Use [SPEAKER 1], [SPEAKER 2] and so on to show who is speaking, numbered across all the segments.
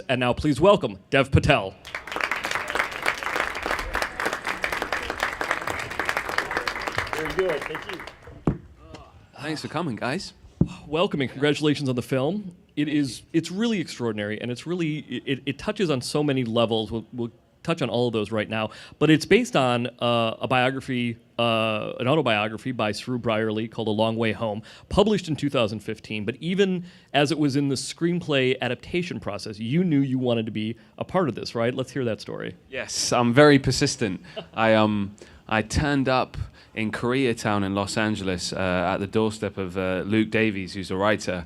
[SPEAKER 1] And now please welcome Dev Patel. Very good, thank you.
[SPEAKER 2] Thanks for coming, guys.
[SPEAKER 1] Welcome and congratulations on the film. It's really extraordinary, and it touches on so many levels. We'll touch on all of those right now, but it's based on a biography, an autobiography by Saru Brierley called A Long Way Home, published in 2015. But even as it was in the screenplay adaptation process, you knew you wanted to be a part of this, right? Let's hear that story.
[SPEAKER 2] Yes, I'm very persistent. I turned up in Koreatown in Los Angeles at the doorstep of Luke Davies, who's a writer,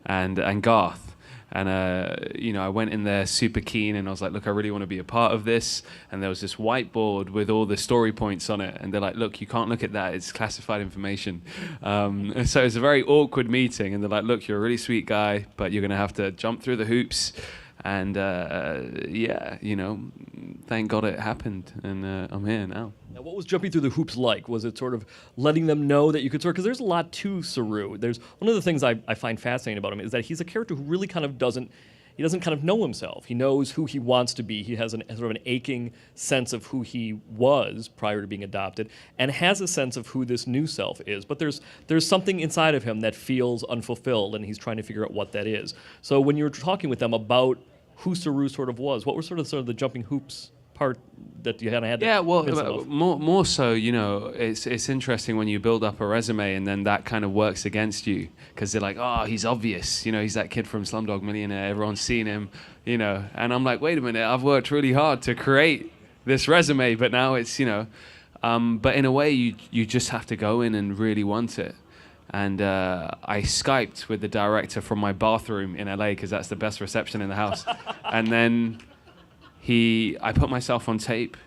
[SPEAKER 2] and Garth. And, I went in there super keen, and I was like, look, I really want to be a part of this. And there was this whiteboard with all the story points on it. And they're like, look, you can't look at that. It's classified information. And so it's a very awkward meeting. And they're like, look, you're a really sweet guy, but you're going to have to jump through the hoops. And, thank God it happened. And I'm here now.
[SPEAKER 1] Now, what was jumping through the hoops like? Was it sort of letting them know that you could because there's a lot to Saru. There's one of the things I find fascinating about him is that he's a character who really kind of doesn't kind of know himself. He knows who he wants to be. He has sort of an aching sense of who he was prior to being adopted, and has a sense of who this new self is. But there's something inside of him that feels unfulfilled, and he's trying to figure out what that is. So when you were talking with them about who Saru sort of was, what were sort of the jumping hoops part that you kind of had?
[SPEAKER 2] Yeah, well, more so, it's interesting when you build up a resume and then that kind of works against you because they're like, oh, he's obvious, he's that kid from Slumdog Millionaire, everyone's seen him, and I'm like, wait a minute, I've worked really hard to create this resume, but now it's, but in a way you just have to go in and really want it. And I Skyped with the director from my bathroom in LA because that's the best reception in the house. And then I put myself on tape,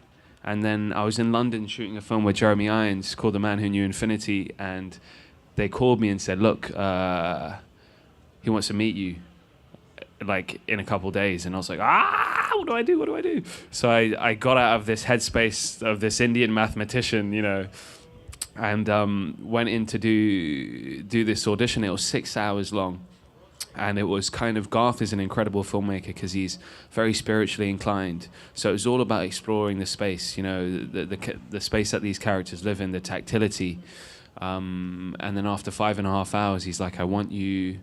[SPEAKER 2] and then I was in London shooting a film with Jeremy Irons called The Man Who Knew Infinity, and they called me and said, look, he wants to meet you, like, in a couple days. And I was like, what do I do? So I got out of this headspace of this Indian mathematician, and went in to do this audition. It was 6 hours long. And it was kind of, Garth is an incredible filmmaker because he's very spiritually inclined. So it was all about exploring the space, the space that these characters live in, the tactility. And then after 5.5 hours, he's like, I want you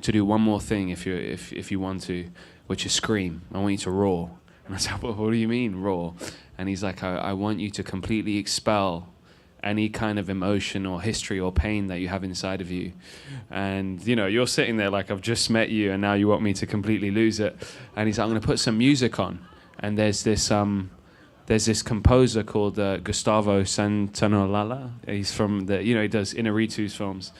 [SPEAKER 2] to do one more thing if you want to, which is scream. I want you to roar. And I said, well, what do you mean, roar? And he's like, I want you to completely expel any kind of emotion or history or pain that you have inside of you. And, you're sitting there like, I've just met you and now you want me to completely lose it. And he's like, I'm going to put some music on. And there's this composer called Gustavo Santaolalla. He's from he does Inarritu's films.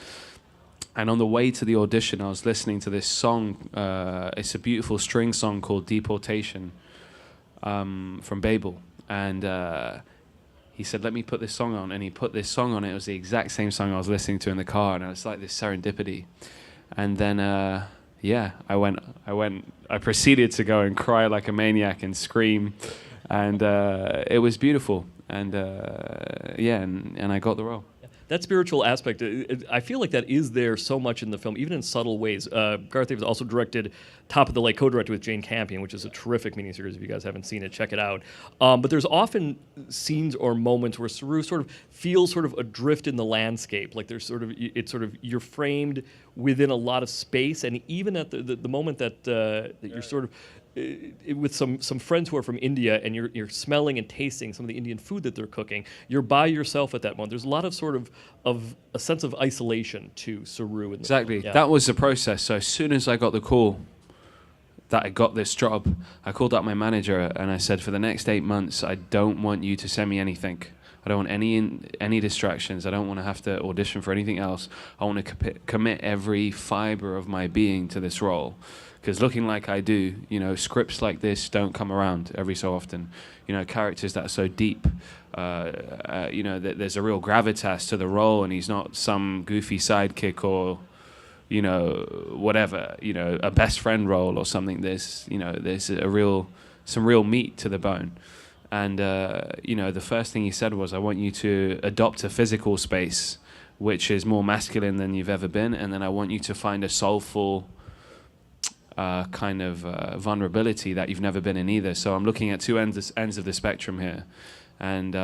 [SPEAKER 2] And on the way to the audition, I was listening to this song. It's a beautiful string song called Deportation from Babel. And he said, let me put this song on. And he put this song on. It was the exact same song I was listening to in the car. And it was like this serendipity. And then, I proceeded to go and cry like a maniac and scream. And it was beautiful. And and I got the role.
[SPEAKER 1] That spiritual aspect, I feel like that is there so much in the film, even in subtle ways. Garth Davis also directed Top of the Lake, co-directed with Jane Campion, which is a terrific miniseries. If you guys haven't seen it, check it out. But there's often scenes or moments where Saru sort of feels sort of adrift in the landscape. Like there's you're framed within a lot of space, and even at the moment that you're sort of with some friends who are from India, and you're smelling and tasting some of the Indian food that they're cooking, you're by yourself at that moment. There's a lot of sort of a sense of isolation to Saru.
[SPEAKER 2] Exactly. That was the process. So as soon as I got the call that I got this job, I called up my manager and I said, for the next 8 months, I don't want you to send me anything. I don't want any distractions. I don't want to have to audition for anything else. I want to commit every fiber of my being to this role. Because looking like I do, scripts like this don't come around every so often. Characters that are so deep, that there's a real gravitas to the role, and he's not some goofy sidekick or, whatever, a best friend role or something. There's some real meat to the bone. And, the first thing he said was, I want you to adopt a physical space which is more masculine than you've ever been, and then I want you to find a soulful kind of vulnerability that you've never been in either. So I'm looking at two ends of the spectrum here. And,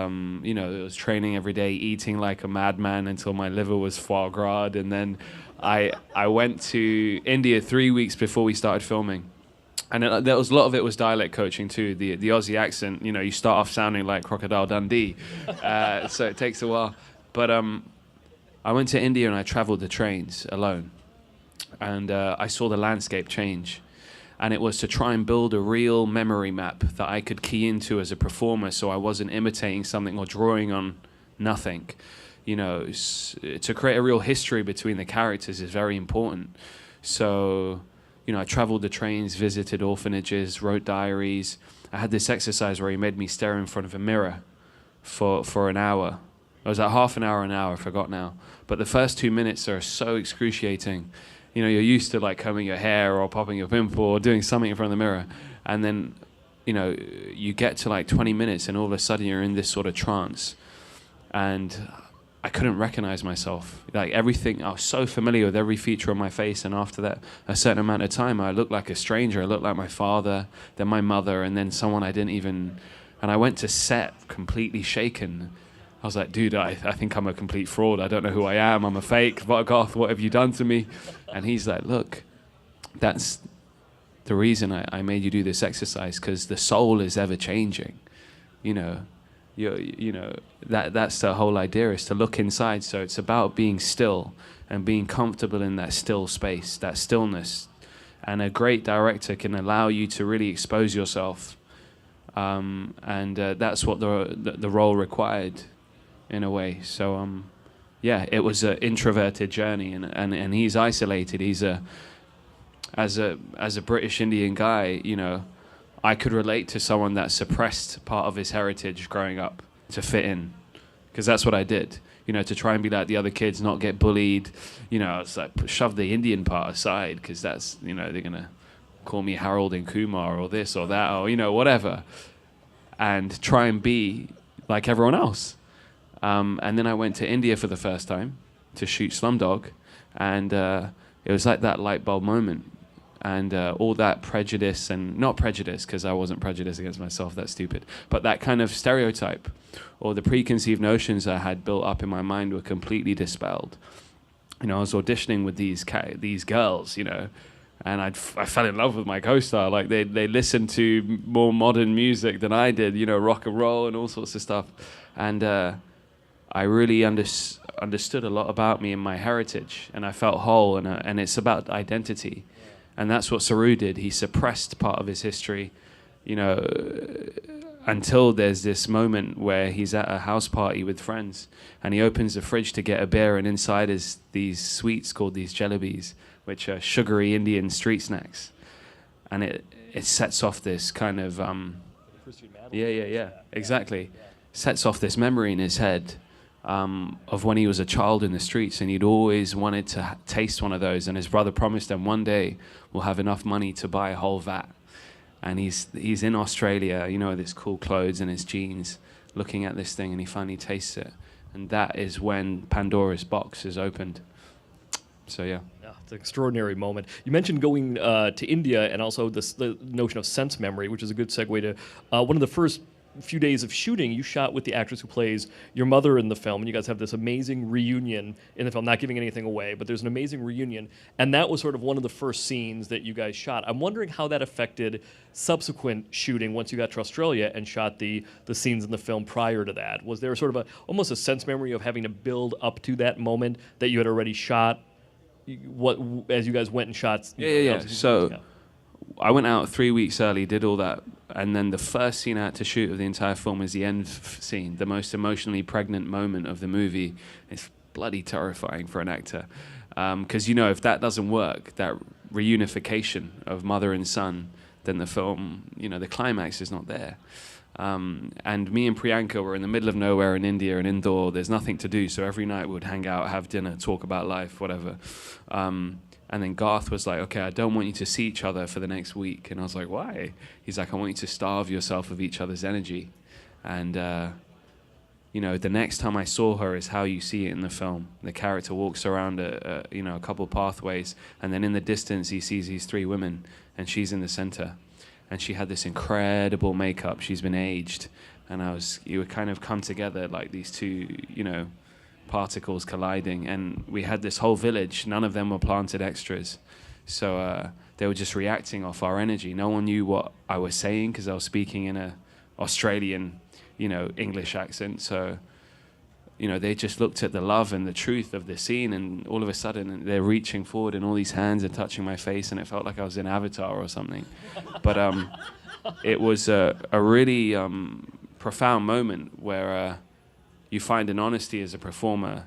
[SPEAKER 2] you know, it was training every day, eating like a madman until my liver was foie gras. And then I went to India 3 weeks before we started filming. And there was a lot of it was dialect coaching too. The Aussie accent, you know, you start off sounding like Crocodile Dundee. So it takes a while. But I went to India and I traveled the trains alone. And I saw the landscape change. And it was to try and build a real memory map that I could key into as a performer, so I wasn't imitating something or drawing on nothing. You know, to create a real history between the characters is very important. So, you know, I traveled the trains, visited orphanages, wrote diaries. I had this exercise where he made me stare in front of a mirror for an hour. It was like half an hour, I forgot now. But the first 2 minutes are so excruciating. You know, you're used to like combing your hair or popping your pimple or doing something in front of the mirror. And then, you know, you get to like 20 minutes and all of a sudden you're in this sort of trance. And I couldn't recognize myself. Like everything, I was so familiar with every feature on my face. And after that, a certain amount of time, I looked like a stranger. I looked like my father, then my mother, and then someone I didn't even... And I went to set completely shaken. I was like, dude, I think I'm a complete fraud. I don't know who I am. I'm a fake. Garth, what have you done to me? And he's like, look, that's the reason I made you do this exercise, because the soul is ever changing. You know, you know that's the whole idea, is to look inside. So it's about being still and being comfortable in that still space, that stillness. And a great director can allow you to really expose yourself. And that's what the role required. In a way, so yeah, it was an introverted journey, and he's isolated. He's as a British Indian guy, you know, I could relate to someone that suppressed part of his heritage growing up to fit in, because that's what I did. You know, to try and be like the other kids, not get bullied. You know, it's like shove the Indian part aside, because that's, you know, they're gonna call me Harold and Kumar or this or that or, you know, whatever, and try and be like everyone else. And then I went to India for the first time to shoot Slumdog, and it was like that light bulb moment. And all that prejudice, and not prejudice because I wasn't prejudiced against myself, that's stupid, but that kind of stereotype or the preconceived notions I had built up in my mind were completely dispelled. You know, I was auditioning with these girls, you know, and I fell in love with my co-star. Like they listened to more modern music than I did, you know, rock and roll and all sorts of stuff. And I really understood a lot about me and my heritage, and I felt whole, and it's about identity. And that's what Saru did. He suppressed part of his history, you know, until there's this moment where he's at a house party with friends, and he opens the fridge to get a beer, and inside is these sweets called these jalebis, which are sugary Indian street snacks. And it sets off this kind of... exactly. Sets off this memory in his head of when he was a child in the streets, and he'd always wanted to taste one of those, and his brother promised him one day we'll have enough money to buy a whole vat. And he's in Australia, you know, with his cool clothes and his jeans, looking at this thing, and he finally tastes it, and that is when Pandora's box is opened. So yeah.
[SPEAKER 1] It's an extraordinary moment. You mentioned going to India, and also the notion of sense memory, which is a good segue to one of the first few days of shooting. You shot with the actress who plays your mother in the film, and you guys have this amazing reunion in the film, not giving anything away, but there's an amazing reunion, and that was sort of one of the first scenes that you guys shot. I'm wondering how that affected subsequent shooting once you got to Australia and shot the scenes in the film prior to that. Was there sort of almost a sense memory of having to build up to that moment that you had already shot as you guys went and shot?
[SPEAKER 2] So I went out 3 weeks early, did all that, and then the first scene I had to shoot of the entire film is the end scene, the most emotionally pregnant moment of the movie. It's bloody terrifying for an actor, because you know, if that doesn't work, that reunification of mother and son, then the film, you know, the climax is not there. And me and Priyanka were in the middle of nowhere in India, and Indore. There's nothing to do, so every night we would hang out, have dinner, talk about life, whatever. And then Garth was like, okay, I don't want you to see each other for the next week. And I was like, why? He's like, I want you to starve yourself of each other's energy. And you know, the next time I saw her is how you see it in the film. The character walks around a couple pathways, and then in the distance he sees these three women, and she's in the center, and she had this incredible makeup. She's been aged, and you would kind of come together like these two, you know, particles colliding, and we had this whole village. None of them were planted extras, so they were just reacting off our energy. No one knew what I was saying because I was speaking in a Australian, you know, English accent. So, you know, they just looked at the love and the truth of the scene, and all of a sudden they're reaching forward and all these hands are touching my face, and it felt like I was in Avatar or something. But it was a really profound moment where you find an honesty as a performer,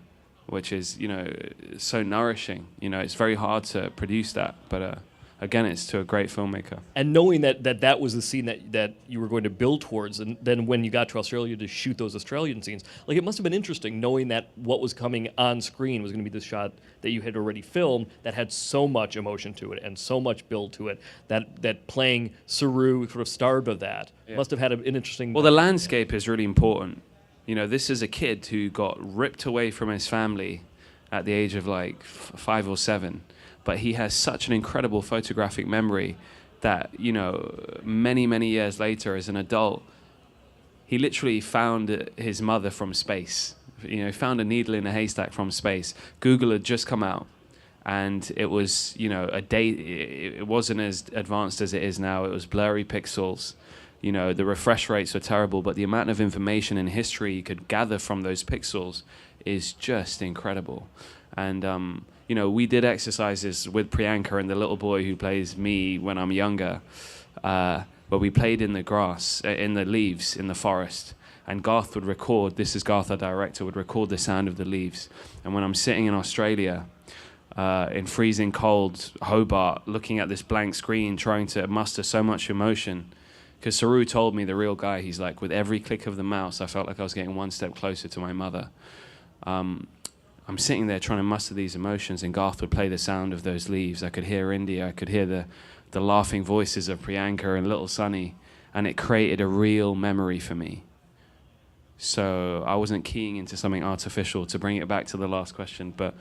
[SPEAKER 2] which is, you know, so nourishing. You know, it's very hard to produce that, but again, it's to a great filmmaker.
[SPEAKER 1] And knowing that was the scene that you were going to build towards, and then when you got to Australia to shoot those Australian scenes, like, it must have been interesting knowing that what was coming on screen was going to be this shot that you had already filmed that had so much emotion to it and so much build to it, that playing Saru sort of starved of that. Yeah. Must have had an interesting...
[SPEAKER 2] Well, the landscape is really important. You know, this is a kid who got ripped away from his family at the age of like 5 or 7. But he has such an incredible photographic memory that, you know, many, many years later as an adult, he literally found his mother from space. You know, found a needle in a haystack from space. Google had just come out, and it was, you know, it wasn't as advanced as it is now. It was blurry pixels. You know, the refresh rates were terrible, but the amount of information and history you could gather from those pixels is just incredible. And, you know, we did exercises with Priyanka and the little boy who plays me when I'm younger, but we played in the grass, in the leaves, in the forest. And Garth would record, this is Garth, our director, would record the sound of the leaves. And when I'm sitting in Australia, in freezing cold Hobart, looking at this blank screen, trying to muster so much emotion, because Saru told me, the real guy, he's like, with every click of the mouse, I felt like I was getting one step closer to my mother. I'm sitting there trying to muster these emotions, and Garth would play the sound of those leaves. I could hear India, I could hear the laughing voices of Priyanka and little Sunny, and it created a real memory for me. So I wasn't keying into something artificial, to bring it back to the last question, but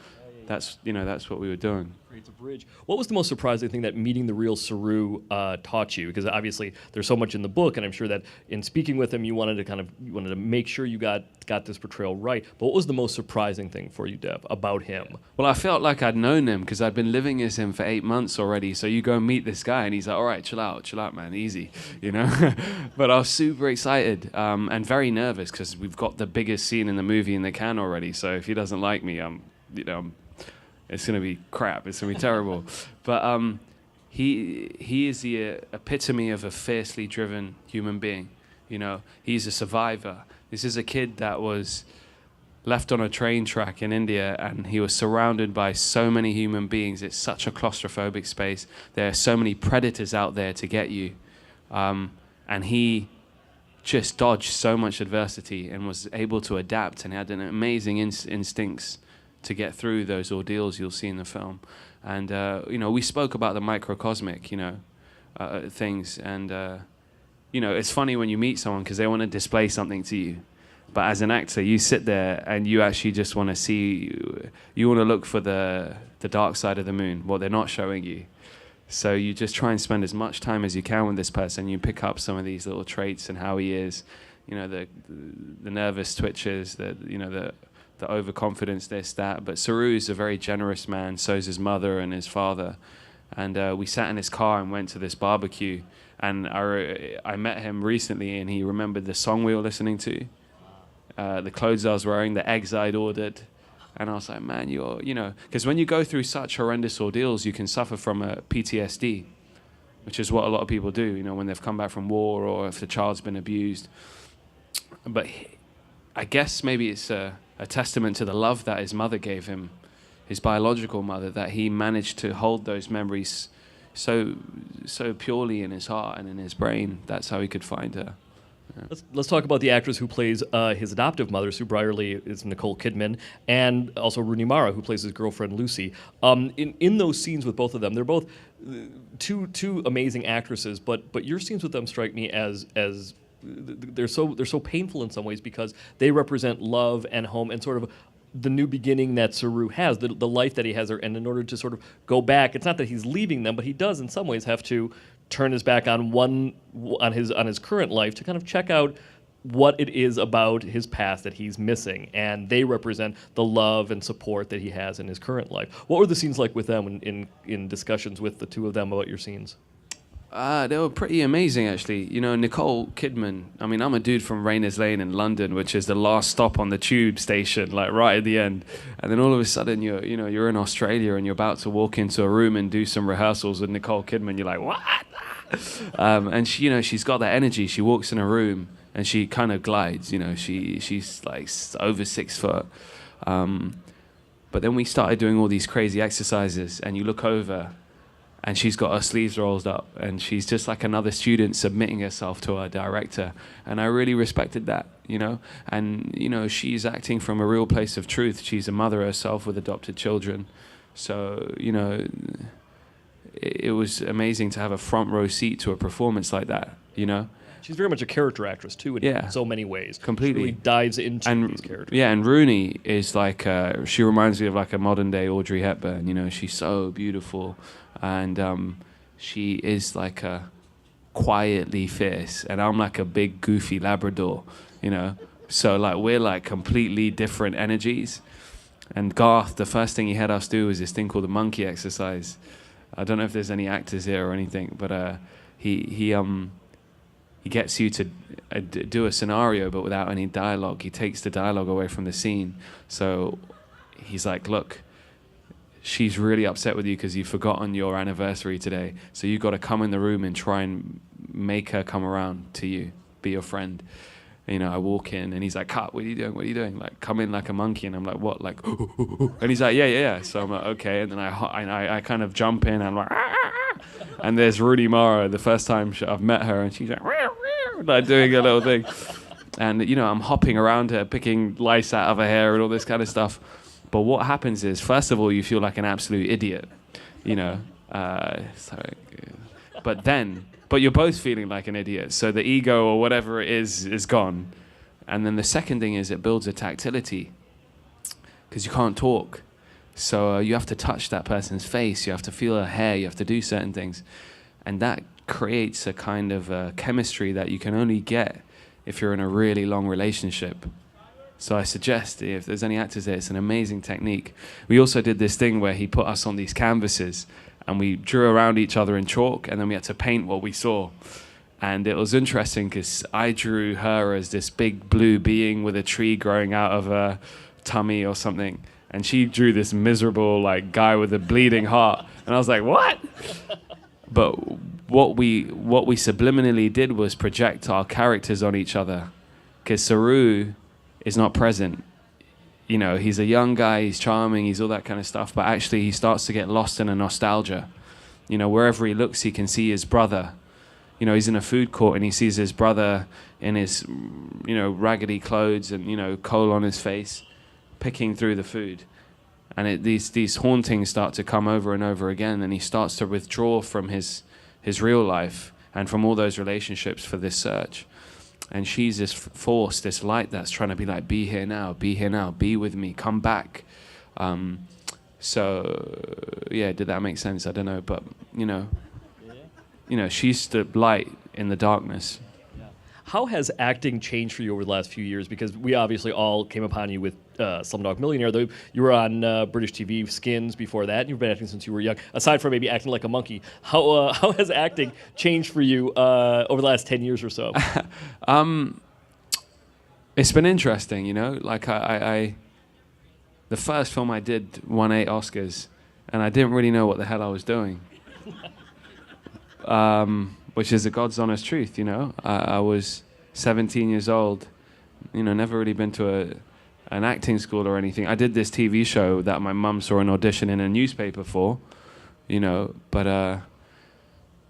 [SPEAKER 2] that's, you know, that's what we were doing.
[SPEAKER 1] Creates a bridge. What was the most surprising thing that meeting the real Saru taught you? Because obviously there's so much in the book, and I'm sure that in speaking with him, you wanted to make sure you got this portrayal right. But what was the most surprising thing for you, Dev, about him?
[SPEAKER 2] Well, I felt like I'd known him because I'd been living as him for 8 months already. So you go and meet this guy, and he's like, "All right, chill out, man, easy," you know. But I was super excited and very nervous because we've got the biggest scene in the movie in the can already. So if he doesn't like me, it's going to be crap. It's going to be terrible. But he is the epitome of a fiercely driven human being. You know, he's a survivor. This is a kid that was left on a train track in India, and he was surrounded by so many human beings. It's such a claustrophobic space. There are so many predators out there to get you. And he just dodged so much adversity and was able to adapt, and had an amazing instincts to get through those ordeals you'll see in the film. And, you know, we spoke about the microcosmic, you know, things. And, you know, it's funny when you meet someone because they want to display something to you. But as an actor, you sit there and you actually just want to see, you want to look for the dark side of the moon, what they're not showing you. So you just try and spend as much time as you can with this person. You pick up some of these little traits and how he is, you know, the nervous twitches, the overconfidence, this, that. But Saru's a very generous man, so's his mother and his father. And we sat in his car and went to this barbecue. And I met him recently, and he remembered the song we were listening to, the clothes I was wearing, the eggs I'd ordered. And I was like, man, you know, because when you go through such horrendous ordeals, you can suffer from a PTSD, which is what a lot of people do, you know, when they've come back from war or if the child's been abused. But I guess maybe it's a testament to the love that his mother gave him, his biological mother, that he managed to hold those memories so purely in his heart and in his brain. That's how he could find her. Yeah.
[SPEAKER 1] Let's talk about the actress who plays his adoptive mother. Sue Brierley is Nicole Kidman, and also Rooney Mara, who plays his girlfriend Lucy. In those scenes with both of them, they're both two amazing actresses. But your scenes with them strike me as they're so painful in some ways because they represent love and home and sort of the new beginning that Saru has, the life that he has there. And in order to sort of go back, it's not that he's leaving them, but he does in some ways have to turn his back on his current life to kind of check out what it is about his past that he's missing, and they represent the love and support that he has in his current life. What were the scenes like with them in discussions with the two of them about your scenes?
[SPEAKER 2] They were pretty amazing, actually. You know, Nicole Kidman. I mean, I'm a dude from Rayners Lane in London, which is the last stop on the tube station, like right at the end. And then all of a sudden, you're in Australia and you're about to walk into a room and do some rehearsals with Nicole Kidman. You're like, what? And she's got that energy. She walks in a room and she kind of glides. You know, she's like over 6 foot. But then we started doing all these crazy exercises, and you look over, and she's got her sleeves rolled up, and she's just like another student submitting herself to her director. And I really respected that, you know. And, you know, she's acting from a real place of truth. She's a mother herself with adopted children. So, you know, it was amazing to have a front row seat to a performance like that, you know.
[SPEAKER 1] She's very much a character actress, too, in so many ways.
[SPEAKER 2] Completely.
[SPEAKER 1] She really dives into these characters.
[SPEAKER 2] Yeah, and Rooney is like, she reminds me of like a modern-day Audrey Hepburn. You know, she's so beautiful. And she is like a quietly fierce, and I'm like a big goofy Labrador, you know. So like we're like completely different energies. And Garth, the first thing he had us do was this thing called the monkey exercise. I don't know if there's any actors here or anything, but he gets you to do a scenario, but without any dialogue. He takes the dialogue away from the scene. So he's like, look, she's really upset with you because you've forgotten your anniversary today. So you've got to come in the room and try and make her come around to you, be your friend. And, you know, I walk in and he's like, cut, what are you doing? What are you doing? Like, come in like a monkey. And I'm like, what? Like, and he's like, yeah. So I'm like, okay. And then I kind of jump in and I'm like, and there's Rooney Mara, the first time I've met her, and she's like doing a little thing. And, you know, I'm hopping around her, picking lice out of her hair and all this kind of stuff. But what happens is, first of all, you feel like an absolute idiot, you know. But you're both feeling like an idiot. So the ego or whatever it is gone. And then the second thing is it builds a tactility because you can't talk. So you have to touch that person's face. You have to feel her hair. You have to do certain things. And that creates a kind of chemistry that you can only get if you're in a really long relationship. So I suggest, if there's any actors there, it's an amazing technique. We also did this thing where he put us on these canvases and we drew around each other in chalk, and then we had to paint what we saw. And it was interesting because I drew her as this big blue being with a tree growing out of her tummy or something. And she drew this miserable like guy with a bleeding heart. And I was like, what? But what we subliminally did was project our characters on each other. Because Saru is not present. You know, he's a young guy, he's charming, he's all that kind of stuff, but actually he starts to get lost in a nostalgia. You know, wherever he looks, he can see his brother. You know, he's in a food court and he sees his brother in his, you know, raggedy clothes and, you know, coal on his face, picking through the food. And these hauntings start to come over and over again, and he starts to withdraw from his real life and from all those relationships for this search. And she's this force, this light that's trying to be like, be here now, be with me, come back. So, yeah, did that make sense? I don't know, but, you know, she's the light in the darkness.
[SPEAKER 1] How has acting changed for you over the last few years? Because we obviously all came upon you with Slumdog Millionaire. Though you were on British TV, Skins before that, and you've been acting since you were young. Aside from maybe acting like a monkey, how has acting changed for you over the last 10 years or so?
[SPEAKER 2] It's been interesting, you know. Like I the first film I did won 8 Oscars, and I didn't really know what the hell I was doing. Which is a God's honest truth, you know. I was 17 years old, you know, never really been to an acting school or anything. I did this TV show that my mum saw an audition in a newspaper for, you know, but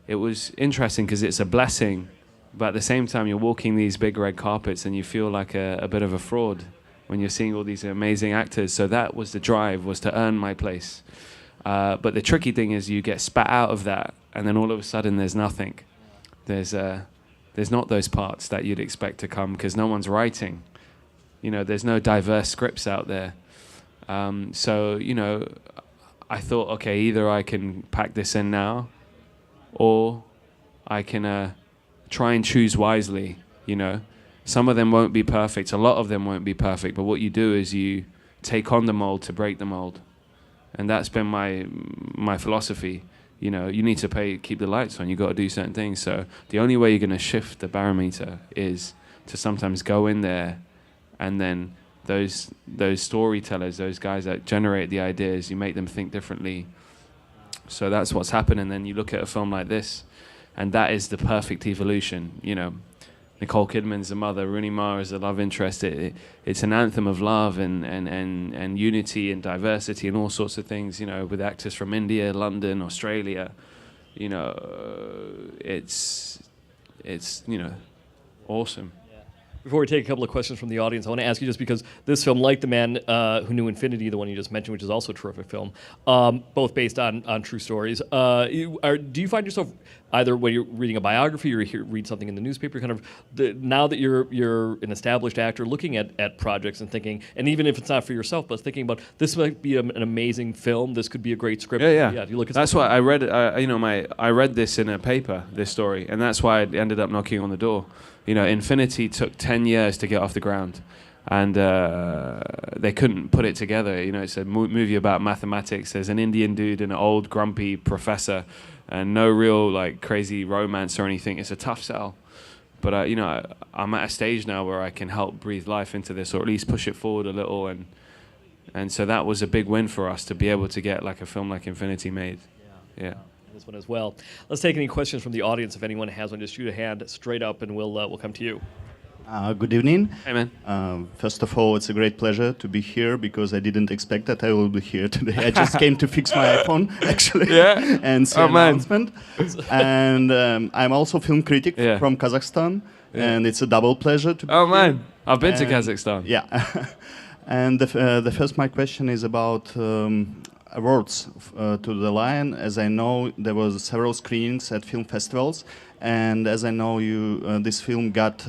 [SPEAKER 2] it was interesting because it's a blessing, but at the same time you're walking these big red carpets and you feel like a bit of a fraud when you're seeing all these amazing actors. So that was the drive, was to earn my place. But the tricky thing is you get spat out of that, and then all of a sudden there's nothing. There's There's not those parts that you'd expect to come because no one's writing. There's no diverse scripts out there. So, I thought, okay, either I can pack this in now or I can try and choose wisely, Some of them won't be perfect. A lot of them won't be perfect. But what you do is you take on the mold to break the mold. And that's been my philosophy. You need to keep the lights on. You got to do certain things. So the only way you're going to shift the barometer is to sometimes go in there, and then those storytellers, those guys that generate the ideas, you make them think differently. So that's what's happened. And then you look at a film like this, and that is the perfect evolution. Nicole Kidman's the mother, Rooney Mara is the love interest. It's an anthem of love and unity and diversity and all sorts of things, with actors from India, London, Australia. It's awesome.
[SPEAKER 1] Before we take a couple of questions from the audience, I want to ask you, just because this film, like The Man Who Knew Infinity, the one you just mentioned, which is also a terrific film, both based on true stories, do you find yourself, either when you're reading a biography or you read something in the newspaper, kind of now that you're an established actor, looking at projects and thinking, and even if it's not for yourself, but thinking about, this might be an amazing film, this could be a great script.
[SPEAKER 2] Yeah.
[SPEAKER 1] You look at
[SPEAKER 2] that's why I read it. I read this in a paper, this story, and that's why I ended up knocking on the door. Infinity took 10 years to get off the ground, and they couldn't put it together. It's a movie about mathematics. There's an Indian dude and an old grumpy professor, and no real crazy romance or anything. It's a tough sell, but I'm at a stage now where I can help breathe life into this, or at least push it forward a little, and so that was a big win for us to be able to get a film like Infinity made. Yeah.
[SPEAKER 1] This one as well. Let's take any questions from the audience. If anyone has one, just shoot a hand straight up, and we'll come to you.
[SPEAKER 3] Good evening.
[SPEAKER 2] Hey, man.
[SPEAKER 3] First of all, it's a great pleasure to be here, because I didn't expect that I will be here today. I just came to fix my iPhone, actually,
[SPEAKER 2] yeah.
[SPEAKER 3] and see an announcement. And I'm also film critic from Kazakhstan, and it's a double pleasure to be here.
[SPEAKER 2] Man, I've been to Kazakhstan.
[SPEAKER 3] Yeah. And my question is about awards to The Lion. As I know, there was several screenings at film festivals, and as I know, this film got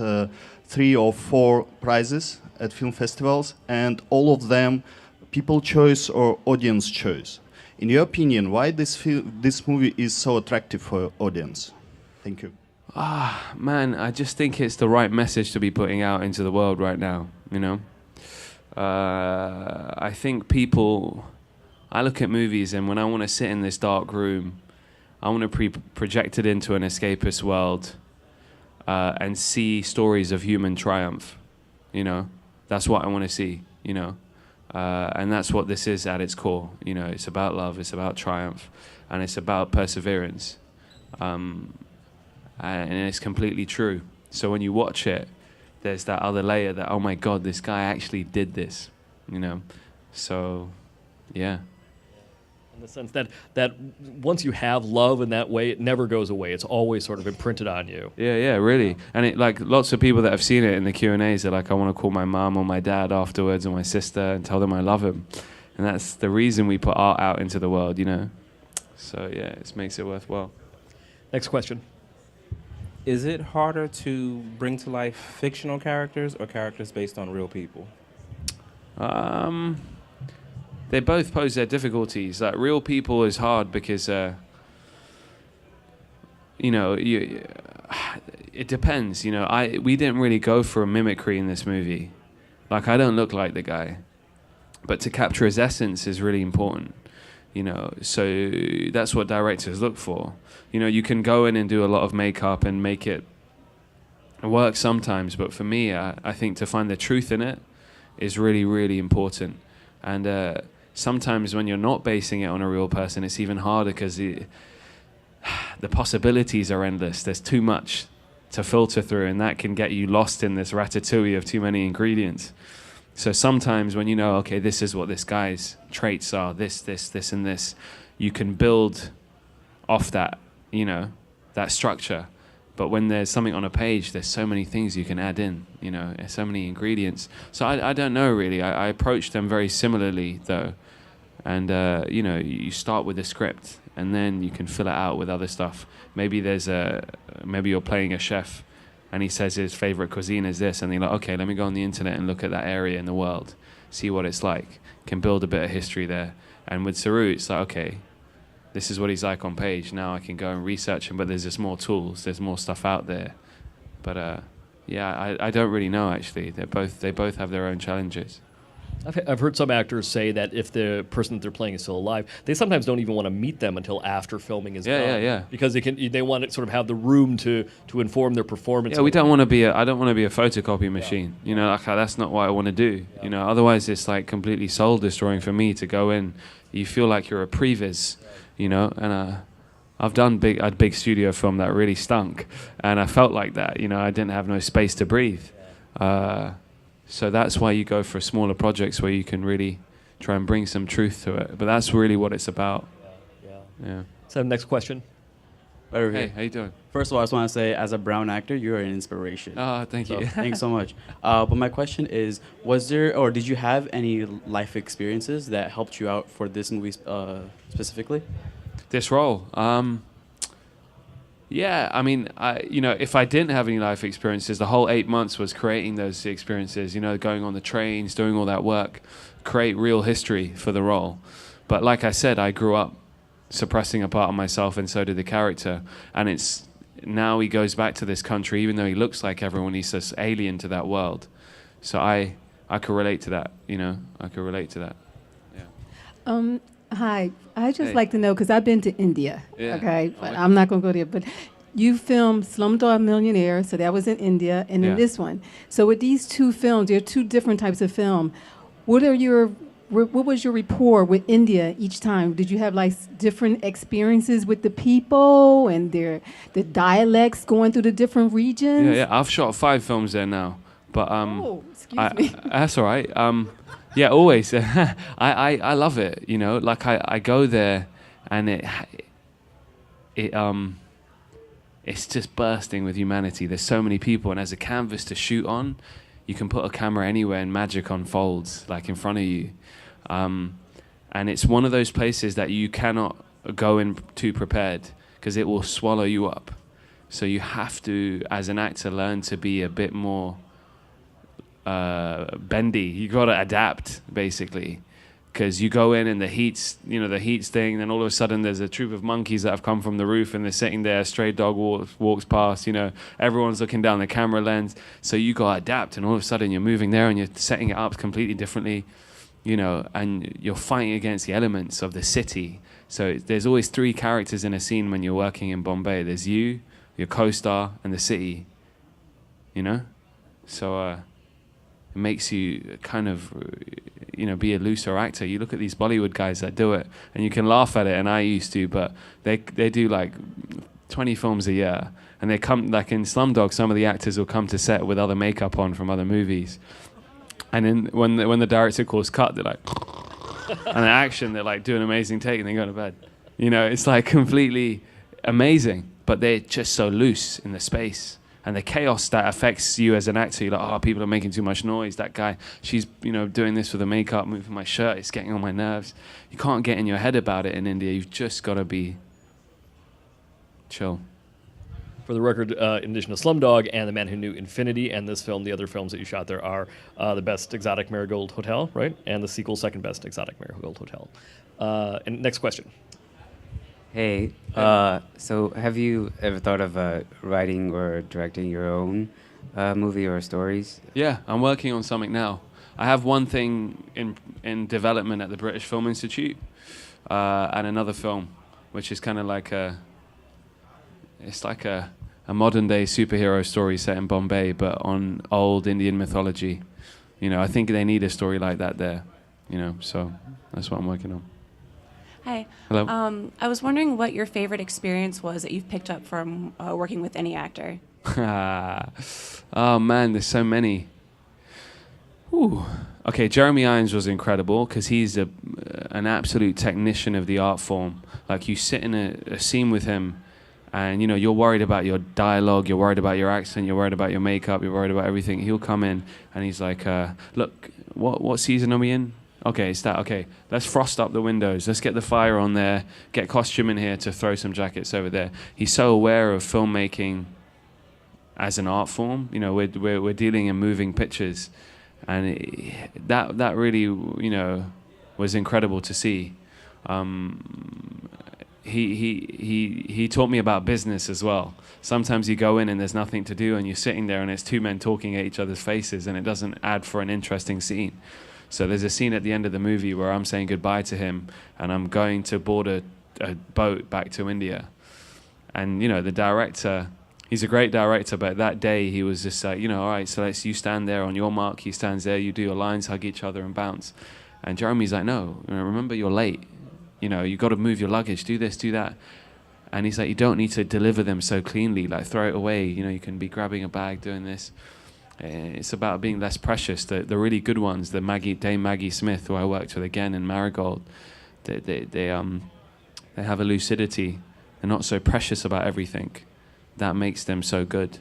[SPEAKER 3] 3 or 4 prizes at film festivals, and all of them people choice or audience choice. In your opinion, why this movie is so attractive for audience? Thank you.
[SPEAKER 2] Man, I just think it's the right message to be putting out into the world right now. I think people. I look at movies, and when I want to sit in this dark room, I want to project it into an escapist world and see stories of human triumph. That's what I want to see. And that's what this is at its core. It's about love, it's about triumph, and it's about perseverance. And it's completely true. So when you watch it, there's that other layer that, oh my God, this guy actually did this. So, yeah.
[SPEAKER 1] In the sense that once you have love in that way, it never goes away. It's always sort of imprinted on you.
[SPEAKER 2] Yeah, really. And it lots of people that have seen it in the Q&As are like, I want to call my mom or my dad afterwards, or my sister, and tell them I love him. And that's the reason we put art out into the world, So yeah, it makes it worthwhile.
[SPEAKER 1] Next question.
[SPEAKER 4] Is it harder to bring to life fictional characters or characters based on real people?
[SPEAKER 2] They both pose their difficulties. Real people is hard because, it depends. We didn't really go for a mimicry in this movie. I don't look like the guy, but to capture his essence is really important. So that's what directors look for. You can go in and do a lot of makeup and make it work sometimes, but for me, I think to find the truth in it is really, really important. And sometimes when you're not basing it on a real person, it's even harder because the possibilities are endless. There's too much to filter through, and that can get you lost in this ratatouille of too many ingredients. So sometimes when okay, this is what this guy's traits are, this, and this, you can build off that, that structure. But when there's something on a page, there's so many things you can add in, so many ingredients. So I don't know, really. I approach them very similarly, though. And, you start with the script, and then you can fill it out with other stuff. Maybe you're playing a chef, and he says his favorite cuisine is this, and they're like, okay, let me go on the internet and look at that area in the world, see what it's like, can build a bit of history there. And with Saru, it's like, okay, this is what he's like on page. Now I can go and research him, but there's just more tools, there's more stuff out there. But yeah, I don't really know actually. They both have their own challenges.
[SPEAKER 1] I've heard some actors say that if the person that they're playing is still alive, they sometimes don't even want to meet them until after filming is done.
[SPEAKER 2] Yeah.
[SPEAKER 1] Because they want to sort of have the room to inform their performance.
[SPEAKER 2] Yeah, I don't want to be a photocopy machine. You know, like that's not what I want to do. You know, otherwise it's like completely soul destroying for me to go in. You feel like you're a previs, you know, and I've done a big studio film that really stunk, and I felt like that. You know, I didn't have no space to breathe. So that's why you go for smaller projects where you can really try and bring some truth to it. But that's really what it's about. Yeah.
[SPEAKER 1] So next question.
[SPEAKER 5] Right over
[SPEAKER 2] Hey,
[SPEAKER 5] here.
[SPEAKER 2] how you doing?
[SPEAKER 5] First of all, I just want to say, as a brown actor, you're an inspiration.
[SPEAKER 2] Oh, thank you.
[SPEAKER 5] Thanks so much. But my question is, was there or did you have any life experiences that helped you out for this movie specifically?
[SPEAKER 2] This role. Yeah, I mean, if I didn't have any life experiences, the whole 8 months was creating those experiences, you know, going on the trains, doing all that work, create real history for the role. But like I said, I grew up suppressing a part of myself, and so did the character. And it's now he goes back to this country, even though he looks like everyone, he's just alien to that world. So I could relate to that, you know, I could relate to that. Yeah.
[SPEAKER 6] Hi, I just
[SPEAKER 2] Hey.
[SPEAKER 6] like to know, because I've been to India,
[SPEAKER 2] Yeah.
[SPEAKER 6] okay, but I'm not going to go there. But you filmed Slumdog Millionaire, so that was in India, and
[SPEAKER 2] Yeah.
[SPEAKER 6] then this one. So with these two films, there are two different types of film. What was your rapport with India each time? Did you have like different experiences with the people and the dialects going through the different regions?
[SPEAKER 2] Yeah, I've shot 5 films there now. But
[SPEAKER 6] Oh, excuse me.
[SPEAKER 2] that's all right. Yeah, always. I love it. You know, like I go there, and it's just bursting with humanity. There's so many people, and as a canvas to shoot on, you can put a camera anywhere, and magic unfolds like in front of you. And it's one of those places that you cannot go in too prepared, because it will swallow you up. So you have to, as an actor, learn to be a bit more bendy. You got to adapt, basically, because you go in and the heat's thing, then all of a sudden there's a troop of monkeys that have come from the roof and they're sitting there, a stray dog walks past, you know, everyone's looking down the camera lens, so you got to adapt, and all of a sudden you're moving there and you're setting it up completely differently, you know, and you're fighting against the elements of the city. So there's always 3 characters in a scene when you're working in Bombay. There's you, your co-star, and the city, you know, so it makes you kind of, you know, be a looser actor. You look at these Bollywood guys that do it, and you can laugh at it, and I used to, but they do like 20 films a year, and they come, like in Slumdog, some of the actors will come to set with other makeup on from other movies, and then when the director calls cut, they're like, and the action, they're like, do an amazing take, and they go to bed. You know, it's like completely amazing, but they're just so loose in the space. And the chaos that affects you as an actor, you're like, oh, people are making too much noise. That guy, she's, you know, doing this with the makeup, moving my shirt, it's getting on my nerves. You can't get in your head about it in India. You've just got to be chill.
[SPEAKER 1] For the record, in addition to Slumdog and The Man Who Knew Infinity and this film, the other films that you shot there are The Best Exotic Marigold Hotel, right? And the sequel, Second Best Exotic Marigold Hotel. And next question.
[SPEAKER 7] Hey, so have you ever thought of writing or directing your own movie or stories?
[SPEAKER 2] Yeah, I'm working on something now. I have one thing in development at the British Film Institute, and another film, which is kind of like a modern day superhero story set in Bombay, but on old Indian mythology. You know, I think they need a story like that there. You know, so that's what I'm working on.
[SPEAKER 8] Hi.
[SPEAKER 2] Hello.
[SPEAKER 8] I was wondering what your favorite experience was that you've picked up from working with any actor.
[SPEAKER 2] Oh man, there's so many. Ooh. Okay, Jeremy Irons was incredible because he's an absolute technician of the art form. Like, you sit in a scene with him, and you know you're worried about your dialogue, you're worried about your accent, you're worried about your makeup, you're worried about everything. He'll come in and he's like, "Look, what season are we in? Okay, it's that. Okay, let's frost up the windows. Let's get the fire on there. Get costume in here to throw some jackets over there." He's so aware of filmmaking as an art form. You know, we're dealing in moving pictures, and that really, you know, was incredible to see. He taught me about business as well. Sometimes you go in and there's nothing to do, and you're sitting there and it's two men talking at each other's faces, and it doesn't add for an interesting scene. So there's a scene at the end of the movie where I'm saying goodbye to him, and I'm going to board a boat back to India. And, you know, the director, he's a great director, but that day he was just like, you know, all right, so you stand there on your mark, he stands there, you do your lines, hug each other and bounce. And Jeremy's like, no, you know, remember you're late. You know, you got to move your luggage, do this, do that. And he's like, you don't need to deliver them so cleanly, like throw it away. You know, you can be grabbing a bag, doing this. It's about being less precious. The really good ones, Dame Maggie Smith, who I worked with again in Marigold, they have a lucidity. They're not so precious about everything. That makes them so good.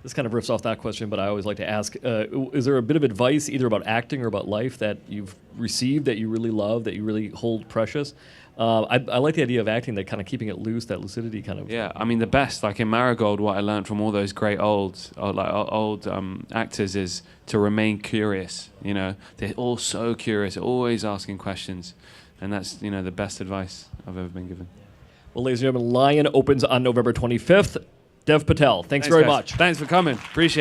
[SPEAKER 1] This kind of riffs off that question, but I always like to ask, is there a bit of advice either about acting or about life that you've received that you really love, that you really hold precious? I like the idea of acting, that kind of keeping it loose, that lucidity kind of.
[SPEAKER 2] Yeah, I mean, the best, like in Marigold, what I learned from all those great old actors is to remain curious. You know, they're all so curious, always asking questions. And that's, you know, the best advice I've ever been given.
[SPEAKER 1] Well, ladies and gentlemen, Lion opens on November 25th. Dev Patel, thanks very
[SPEAKER 2] guys.
[SPEAKER 1] much.
[SPEAKER 2] Thanks for coming. Appreciate it.